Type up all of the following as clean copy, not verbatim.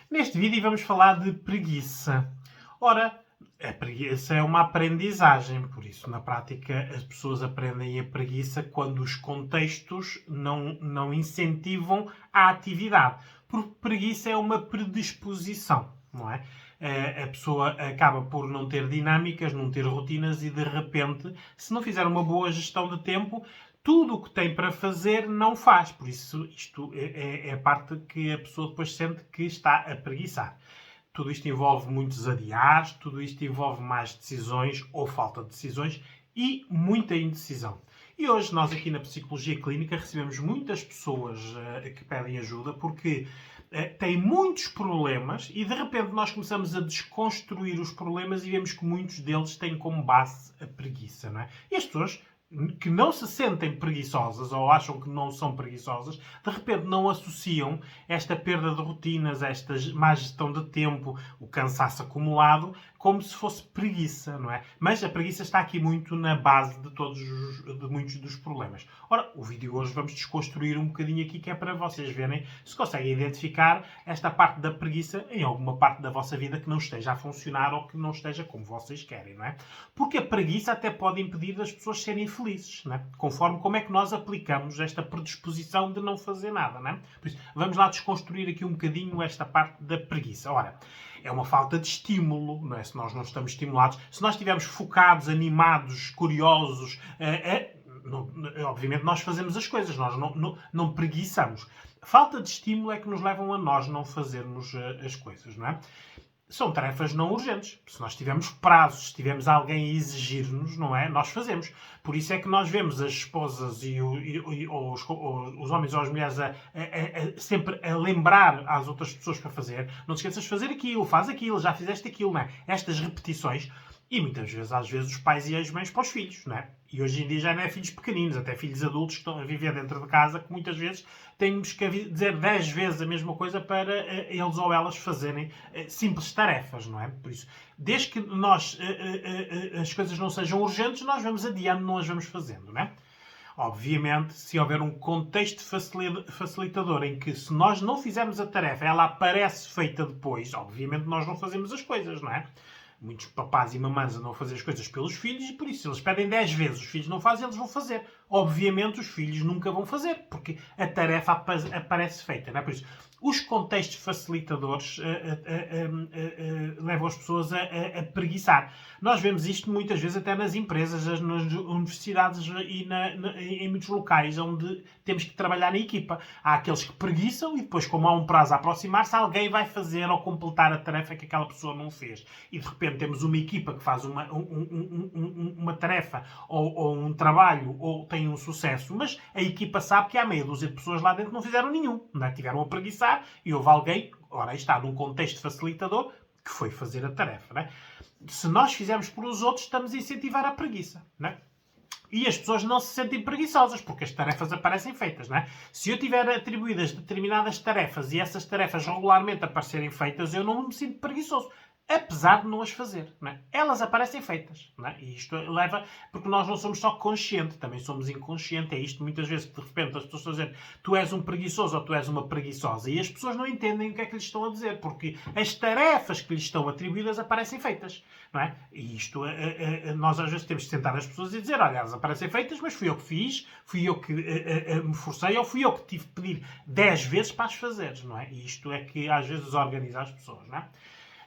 Neste vídeo vamos falar de preguiça. Ora, a preguiça é uma aprendizagem, por isso, na prática, as pessoas aprendem a preguiça quando os contextos não incentivam a atividade. Porque preguiça é uma predisposição, não é? A pessoa acaba por não ter dinâmicas, não ter rotinas e, de repente, se não fizer uma boa gestão de tempo, tudo o que tem para fazer não faz. Por isso, isto é a parte que a pessoa depois sente que está a preguiçar. Tudo isto envolve muitos adiares, tudo isto envolve mais decisões ou falta de decisões e muita indecisão. E hoje nós aqui na Psicologia Clínica recebemos muitas pessoas que pedem ajuda porque têm muitos problemas e de repente nós começamos a desconstruir os problemas e vemos que muitos deles têm como base a preguiça, não é? E as pessoas que não se sentem preguiçosas ou acham que não são preguiçosas, de repente não associam esta perda de rotinas, esta má gestão de tempo, o cansaço acumulado, como se fosse preguiça, não é? Mas a preguiça está aqui muito na base de muitos dos problemas. Ora, o vídeo hoje vamos desconstruir um bocadinho aqui, que é para vocês verem se conseguem identificar esta parte da preguiça em alguma parte da vossa vida que não esteja a funcionar ou que não esteja como vocês querem, não é? Porque a preguiça até pode impedir das pessoas serem felizes, não é? Conforme como é que nós aplicamos esta predisposição de não fazer nada, não é? Por isso, vamos lá desconstruir aqui um bocadinho esta parte da preguiça. Ora, é uma falta de estímulo, não é? Se nós não estamos estimulados, se nós estivermos focados, animados, curiosos, obviamente nós fazemos as coisas, nós não preguiçamos. Falta de estímulo é que nos levam a nós não fazermos as coisas, não é? São tarefas não urgentes. Se nós tivermos prazos, se tivermos alguém a exigir-nos, não é? Nós fazemos. Por isso é que nós vemos as esposas ou os homens ou as mulheres sempre a lembrar às outras pessoas para fazer. Não te esqueças de fazer aquilo, faz aquilo, já fizeste aquilo, não é? Estas repetições. E muitas vezes, às vezes, os pais e as mães para os filhos, não é? E hoje em dia já não é filhos pequeninos, até filhos adultos que estão a viver dentro de casa, que muitas vezes temos que dizer 10 vezes a mesma coisa para eles ou elas fazerem simples tarefas, não é? Por isso, desde que nós as coisas não sejam urgentes, nós vamos adiando, não as vamos fazendo, não é? Obviamente, se houver um contexto facilitador em que, se nós não fizermos a tarefa, ela aparece feita depois, obviamente nós não fazemos as coisas, não é? Muitos papás e mamãs andam a fazer as coisas pelos filhos e, por isso, eles pedem 10 vezes, os filhos não fazem, eles vão fazer. Obviamente, os filhos nunca vão fazer, porque a tarefa aparece feita, não é? Por isso, os contextos facilitadores levam as pessoas a preguiçar. Nós vemos isto muitas vezes até nas empresas, nas universidades e em muitos locais onde temos que trabalhar na equipa. Há aqueles que preguiçam e depois, como há um prazo a aproximar-se, alguém vai fazer ou completar a tarefa que aquela pessoa não fez. E de repente temos uma equipa que faz uma tarefa ou um trabalho ou tem um sucesso, mas a equipa sabe que há meia dúzia de pessoas lá dentro que não fizeram nenhum, não é? Tiveram a preguiçar e houve alguém, ora aí está, num contexto facilitador, que foi fazer a tarefa, não é? Se nós fizermos por os outros, estamos a incentivar a preguiça, não é? E as pessoas não se sentem preguiçosas, porque as tarefas aparecem feitas, não é? Se eu tiver atribuídas determinadas tarefas e essas tarefas regularmente aparecerem feitas, eu não me sinto preguiçoso. Apesar de não as fazer, não é? Elas aparecem feitas, não é? E isto leva, porque nós não somos só conscientes, também somos inconscientes. É isto muitas vezes que de repente as pessoas estão a dizer tu és um preguiçoso ou tu és uma preguiçosa, e as pessoas não entendem o que é que lhes estão a dizer, porque as tarefas que lhes estão atribuídas aparecem feitas, não é? E isto, nós às vezes temos de sentar as pessoas e dizer, olha, elas aparecem feitas, mas fui eu que fiz, fui eu que me forcei, ou fui eu que tive que pedir 10 vezes para as fazeres, não é? E isto é que às vezes organiza as pessoas, não é?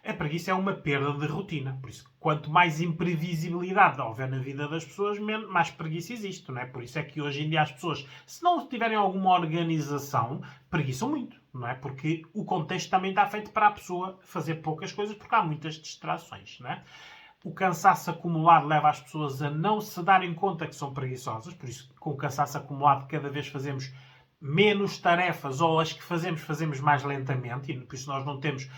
A preguiça é uma perda de rotina. Por isso, quanto mais imprevisibilidade houver na vida das pessoas, mais preguiça existe, não é? Por isso é que hoje em dia as pessoas, se não tiverem alguma organização, preguiçam muito, não é? Porque o contexto também está feito para a pessoa fazer poucas coisas, porque há muitas distrações, não é? O cansaço acumulado leva as pessoas a não se darem conta que são preguiçosas. Por isso, com o cansaço acumulado, cada vez fazemos menos tarefas, ou as que fazemos mais lentamente, e por isso nós não temos...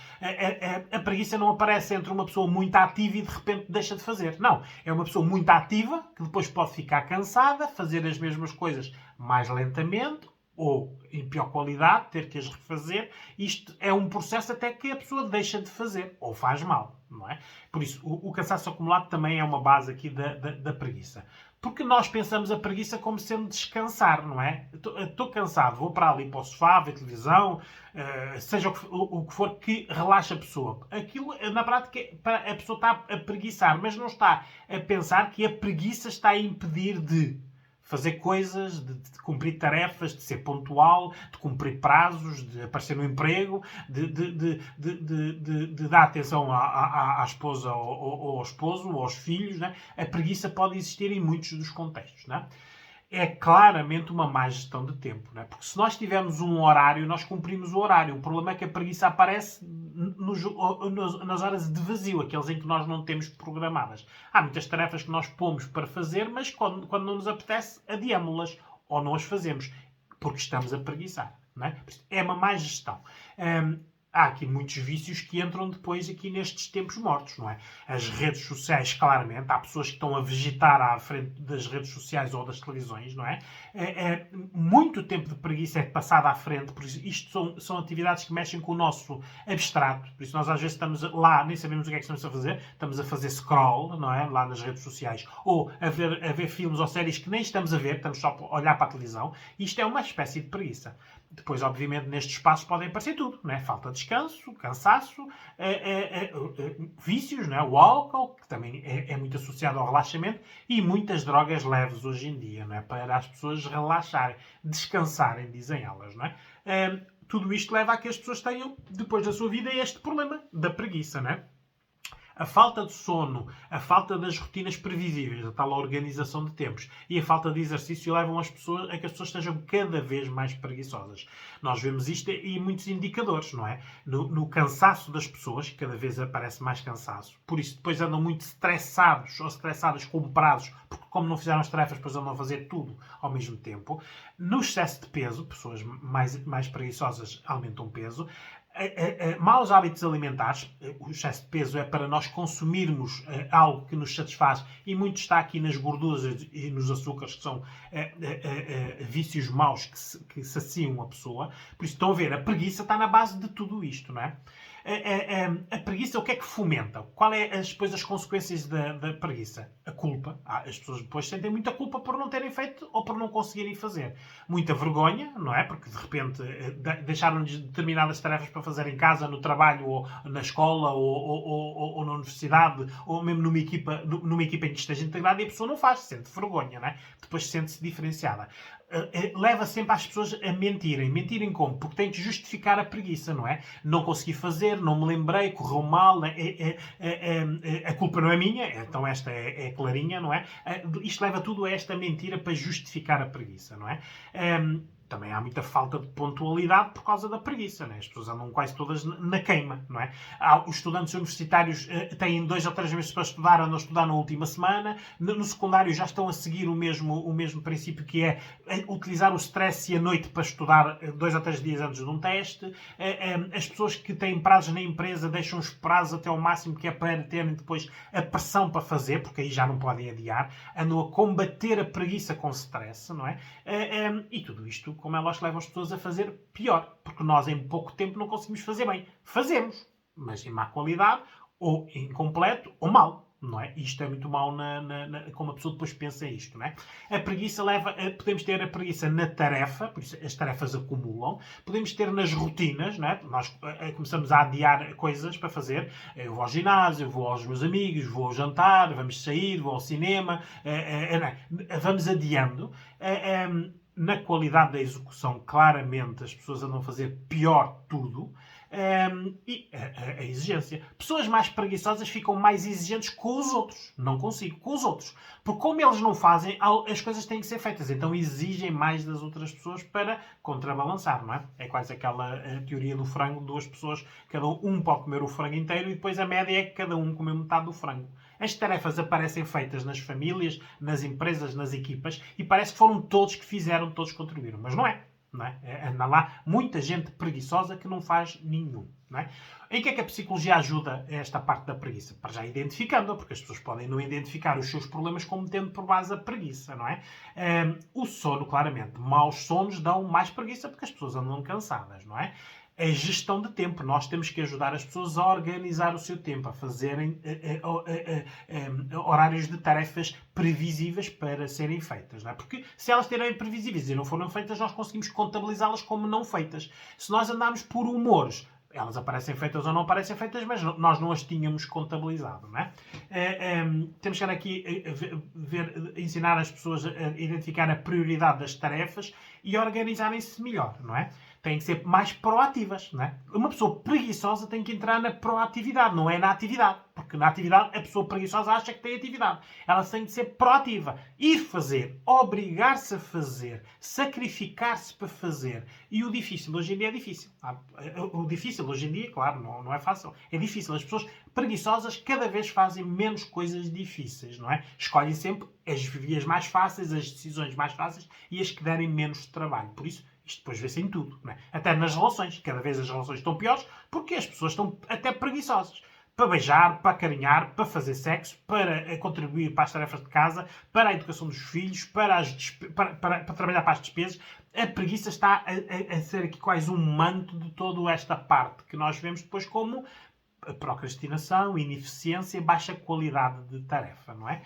A preguiça não aparece entre uma pessoa muito ativa e de repente deixa de fazer. Não. É uma pessoa muito ativa que depois pode ficar cansada, fazer as mesmas coisas mais lentamente, ou em pior qualidade, ter que as refazer. Isto é um processo até que a pessoa deixa de fazer, ou faz mal. não é? Por isso, o cansaço acumulado também é uma base aqui da preguiça. Porque nós pensamos a preguiça como sendo descansar, não é? Estou cansado, vou para ali para o sofá, ver televisão, seja o que for que relaxa a pessoa. Aquilo, na prática, a pessoa está a preguiçar, mas não está a pensar que a preguiça está a impedir de fazer coisas, de cumprir tarefas, de ser pontual, de cumprir prazos, de aparecer no emprego, de dar atenção à esposa ou ao esposo ou aos filhos. Né? A preguiça pode existir em muitos dos contextos. Né? É claramente uma má gestão de tempo. Né? Porque se nós tivermos um horário, nós cumprimos o horário. O problema é que a preguiça aparece nas horas de vazio, aqueles em que nós não temos programadas. Há muitas tarefas que nós pomos para fazer, mas quando não nos apetece, adiamos-las ou não as fazemos, porque estamos a preguiçar. Não é? É uma má gestão. Há aqui muitos vícios que entram depois aqui nestes tempos mortos, não é? As redes sociais, claramente, há pessoas que estão a vegetar à frente das redes sociais ou das televisões, não é? Muito tempo de preguiça é passado à frente, por isso isto são atividades que mexem com o nosso abstrato, por isso nós às vezes estamos lá, nem sabemos o que é que estamos a fazer, estamos a fazer scroll, não é? Lá nas redes sociais, ou a ver filmes ou séries que nem estamos a ver, estamos só a olhar para a televisão, e isto é uma espécie de preguiça. Depois, obviamente, nestes espaços podem aparecer tudo, não é? Falta de descanso, cansaço, vícios, não é? O álcool, que também é muito associado ao relaxamento, e muitas drogas leves hoje em dia, não é? Para as pessoas relaxarem, descansarem, dizem elas, não é? Tudo isto leva a que as pessoas tenham, depois da sua vida, este problema da preguiça, não é? A falta de sono, a falta das rotinas previsíveis, a tal organização de tempos e a falta de exercício levam a que as pessoas estejam cada vez mais preguiçosas. Nós vemos isto em muitos indicadores, não é? No cansaço das pessoas, que cada vez aparece mais cansaço. Por isso, depois andam muito estressados ou estressadas com prazos, porque como não fizeram as tarefas, depois andam a fazer tudo ao mesmo tempo. No excesso de peso, pessoas mais preguiçosas aumentam peso. Maus hábitos alimentares, o excesso de peso é para nós consumirmos algo que nos satisfaz e muito está aqui nas gorduras e nos açúcares, que são vícios maus que saciam a pessoa. Por isso, estão a ver, a preguiça está na base de tudo isto, não é? A preguiça, o que é que fomenta? Qual é depois as consequências da preguiça? A culpa. As pessoas depois sentem muita culpa por não terem feito ou por não conseguirem fazer. Muita vergonha, não é? Porque de repente deixaram-lhes determinadas tarefas para fazer em casa, no trabalho, ou na escola, ou na universidade, ou mesmo numa equipa em que esteja integrada e a pessoa não faz, sente vergonha, não é? Depois sente-se diferenciada. Leva sempre as pessoas a mentirem. Mentirem como? Porque têm que justificar a preguiça, não é? Não consegui fazer, não me lembrei, correu mal, a culpa não é minha, então esta é clarinha, não é? Isto leva tudo a esta mentira para justificar a preguiça, não é? Também há muita falta de pontualidade por causa da preguiça, né? As pessoas andam quase todas na queima, não é? Os estudantes universitários têm 2 ou 3 meses para estudar, andam a estudar na última semana. No secundário já estão a seguir o mesmo princípio, que é utilizar o stress e a noite para estudar 2 ou 3 dias antes de um teste. As pessoas que têm prazos na empresa deixam os prazos até ao máximo, que é para terem depois a pressão para fazer, porque aí já não podem adiar. Andam a combater a preguiça com stress, não é? E tudo isto, como é lógico, leva as pessoas a fazer pior, porque nós em pouco tempo não conseguimos fazer bem. Fazemos, mas em má qualidade, ou incompleto, ou mal. Não é? Isto é muito mau como a pessoa depois pensa isto. Não é? A preguiça podemos ter a preguiça na tarefa, por isso as tarefas acumulam. Podemos ter nas rotinas, não é? Nós começamos a adiar coisas para fazer. Eu vou ao ginásio, vou aos meus amigos, vou ao jantar, vamos sair, vou ao cinema. Vamos adiando. Na qualidade da execução, claramente as pessoas andam a fazer pior tudo. E a exigência. Pessoas mais preguiçosas ficam mais exigentes com os outros. Não consigo. Com os outros. Porque como eles não fazem, as coisas têm que ser feitas. Então exigem mais das outras pessoas para contrabalançar, não é? É quase aquela teoria do frango. 2 pessoas, cada um pode comer o frango inteiro e depois a média é que cada um come metade do frango. As tarefas aparecem feitas nas famílias, nas empresas, nas equipas e parece que foram todos que fizeram, todos contribuíram. Mas não é. Não é? Anda lá muita gente preguiçosa que não faz nenhum. Não é? Em que é que a psicologia ajuda a esta parte da preguiça? Para já identificando-a, porque as pessoas podem não identificar os seus problemas como tendo por base a preguiça, não é? O sono, claramente. Maus sonos dão mais preguiça porque as pessoas andam cansadas, não é? a gestão de tempo. Nós temos que ajudar as pessoas a organizar o seu tempo, a fazerem horários de tarefas previsíveis para serem feitas. Não é? Porque se elas estiverem previsíveis e não foram feitas, nós conseguimos contabilizá-las como não feitas. Se nós andarmos por humores, elas aparecem feitas ou não aparecem feitas, mas nós não as tínhamos contabilizado. Não é? Temos que aqui ensinar as pessoas a identificar a prioridade das tarefas e organizarem-se melhor, não é? Têm que ser mais proativas, não é? Uma pessoa preguiçosa tem que entrar na proatividade, não é na atividade. Porque na atividade a pessoa preguiçosa acha que tem atividade. Ela tem que ser proativa. Ir fazer, obrigar-se a fazer, sacrificar-se para fazer. E o difícil hoje em dia é difícil. O difícil hoje em dia, claro, não é fácil. É difícil. As pessoas preguiçosas cada vez fazem menos coisas difíceis, não é? Escolhem sempre as vias mais fáceis, as decisões mais fáceis e as que derem menos trabalho. Por isso, isto depois vê-se em tudo. Não é? Até nas relações. Cada vez as relações estão piores porque as pessoas estão até preguiçosas. Para beijar, para acarinhar, para fazer sexo, para contribuir para as tarefas de casa, para a educação dos filhos, para trabalhar para as despesas. A preguiça está a ser aqui quase um manto de toda esta parte que nós vemos depois como a procrastinação, ineficiência, baixa qualidade de tarefa, não é?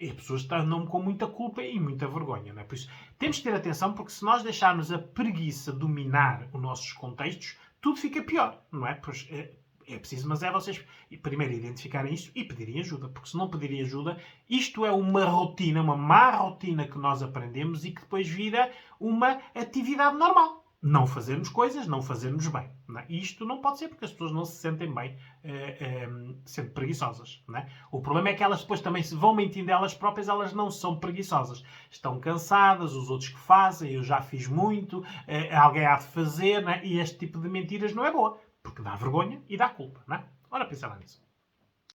E as pessoas andam com muita culpa e muita vergonha, não é? Por isso, temos que ter atenção, porque se nós deixarmos a preguiça dominar os nossos contextos, tudo fica pior, não é? Pois, é preciso, mas é vocês primeiro identificarem isto e pedirem ajuda, porque se não pedirem ajuda, isto é uma rotina, uma má rotina que nós aprendemos e que depois vira uma atividade normal. Não fazermos coisas, não fazermos bem. Não é? E isto não pode ser porque as pessoas não se sentem bem sendo preguiçosas. Não é? O problema é que elas depois também se vão mentindo elas próprias, elas não são preguiçosas. Estão cansadas, os outros que fazem, eu já fiz muito, alguém há de fazer, não é? E este tipo de mentiras não é boa, porque dá vergonha e dá culpa. Não é? Ora, pensar nisso.